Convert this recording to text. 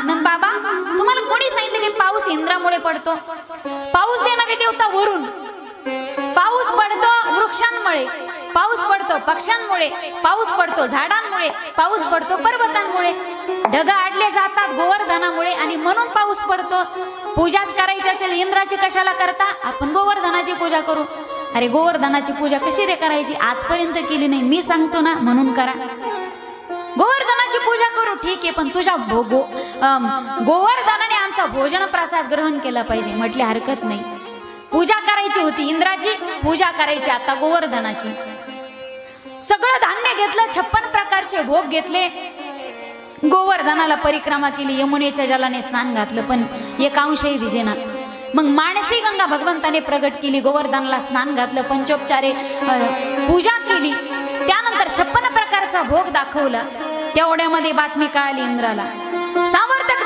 नंद बाबा, तुम्हाला कोणी सांगितलं की पाऊस इंद्रामुळे पडतो? पाऊस देणारे देवता वरून, पाऊस पडतो वृक्षांमुळे, पाऊस पडतो पक्ष्यांमुळे, पाऊस पडतो झाडांमुळे, पाऊस पडतो पर्वतांमुळे, ढग आडले जातात गोवर्धनामुळे आणि म्हणून पाऊस पडतो. पूजाच करायची असेल इंद्राची कशाला करता? आपण गोवर्धनाची पूजा करू. अरे गोवर्धनाची पूजा कशी रे करायची? आजपर्यंत केली नाही, मी सांगतो ना म्हणून करा. गोवर्धनाची पूजा करू ठीक आहे, पण तुझ्या गोवर्धनाने आमचा भोजन प्रसाद ग्रहण केला पाहिजे. म्हटले हरकत नाही. पूजा करायची होती इंद्राची, पूजा करायची आता गोवर्धनाची. सगळं धान्य घेतलं, 56 प्रकारचे भोग घेतले, गोवर्धनाला परिक्रमा केली, यमुनेच्या जलाने स्नान घातलं, पण एक अंशही विजेना. मग मानसी गंगा भगवंताने प्रगट केली, गोवर्धनाला स्नान घातलं, पंचोपचारे पूजा केली, त्यानंतर 56 प्रकारचा भोग दाखवला. तेवढ्यामध्ये बातमी कळाली इंद्राला. सावर्तक